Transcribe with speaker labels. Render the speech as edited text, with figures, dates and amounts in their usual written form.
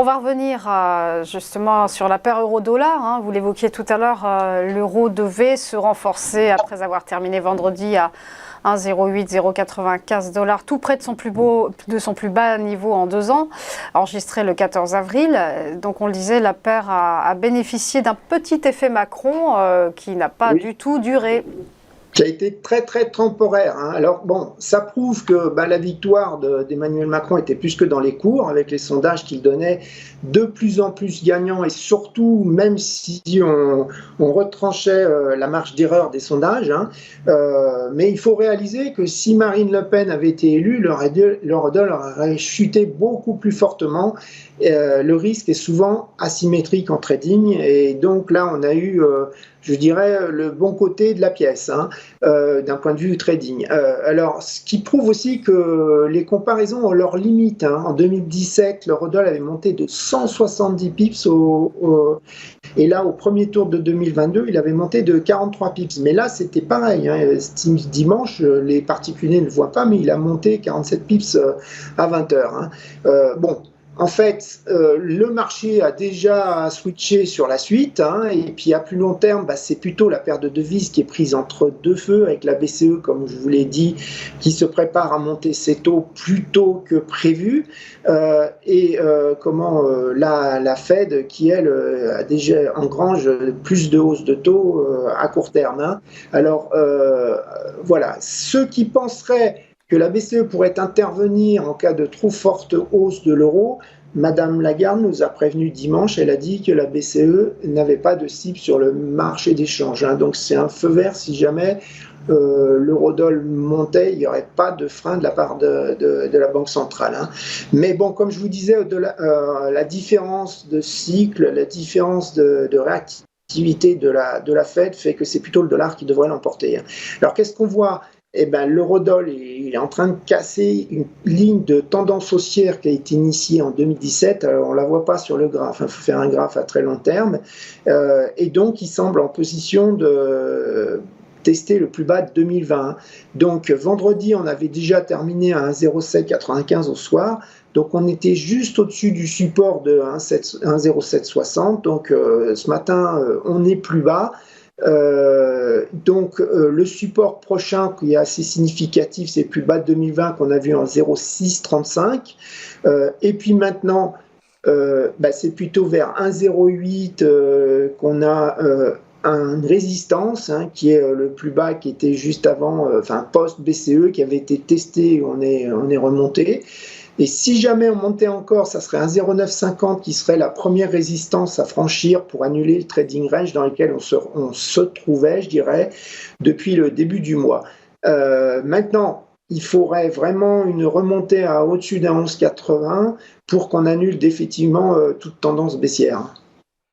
Speaker 1: On va revenir justement sur la paire euro-dollar. Hein. Vous l'évoquiez tout à l'heure, l'euro devait se renforcer après avoir terminé vendredi à 1,08, 0,95 $, tout près de son plus bas niveau en 2 ans, enregistré le 14 avril. Donc on le disait, la paire a bénéficié d'un petit effet Macron qui n'a pas du tout duré.
Speaker 2: Qui a été très très temporaire. Hein. Alors bon, ça prouve que la victoire d'Emmanuel Macron était plus que dans les cours, avec les sondages qu'il donnait de plus en plus gagnants, et surtout, même si on retranchait la marge d'erreur des sondages, hein, mais il faut réaliser que si Marine Le Pen avait été élue, l'eurodoll aurait chuté beaucoup plus fortement. Le risque est souvent asymétrique en trading, et donc là on a eu je dirais, le bon côté de la pièce, hein, d'un point de vue trading. Alors, ce qui prouve aussi que les comparaisons ont leurs limites. Hein. En 2017, l'eurodoll avait monté de 170 pips, et là, au premier tour de 2022, il avait monté de 43 pips. Mais là, c'était pareil. Hein. Dimanche, les particuliers ne le voient pas, mais il a monté 47 pips à 20 heures. Hein. Bon. En fait, le marché a déjà switché sur la suite, hein, et puis à plus long terme, c'est plutôt la paire de devises qui est prise entre deux feux, avec la BCE, comme je vous l'ai dit, qui se prépare à monter ses taux plus tôt que prévu, et la Fed qui, elle, a déjà engrange plus de hausses de taux à court terme. Hein. Alors, voilà, ceux qui penseraient que la BCE pourrait intervenir en cas de trop forte hausse de l'euro, Madame Lagarde nous a prévenu dimanche, elle a dit que la BCE n'avait pas de cible sur le marché des changes. Hein. Donc c'est un feu vert si jamais l'eurodoll montait, il n'y aurait pas de frein de la part de la Banque centrale. Hein. Mais bon, comme je vous disais, la différence de cycle, la différence de réactivité de la Fed fait que c'est plutôt le dollar qui devrait l'emporter. Hein. Alors qu'est-ce qu'on voit ? L'eurodoll il est en train de casser une ligne de tendance haussière qui a été initiée en 2017. Alors, on ne la voit pas sur le graphe, il faut faire un graphe à très long terme. Et donc, il semble en position de tester le plus bas de 2020. Donc, vendredi, on avait déjà terminé à 1,0795 au soir. Donc, on était juste au-dessus du support de 1,0760. Donc, ce matin, on est plus bas. Le support prochain qui est assez significatif, c'est le plus bas de 2020 qu'on a vu en 0,635. Et puis maintenant, c'est plutôt vers 1,08 qu'on a une résistance, hein, qui est le plus bas qui était juste avant, post-BCE, qui avait été testé, on est remonté. Et si jamais on montait encore, ça serait un 0,950 qui serait la première résistance à franchir pour annuler le trading range dans lequel on se trouvait, je dirais, depuis le début du mois. Maintenant, il faudrait vraiment une remontée à au-dessus d'un 11,80 pour qu'on annule définitivement toute tendance baissière.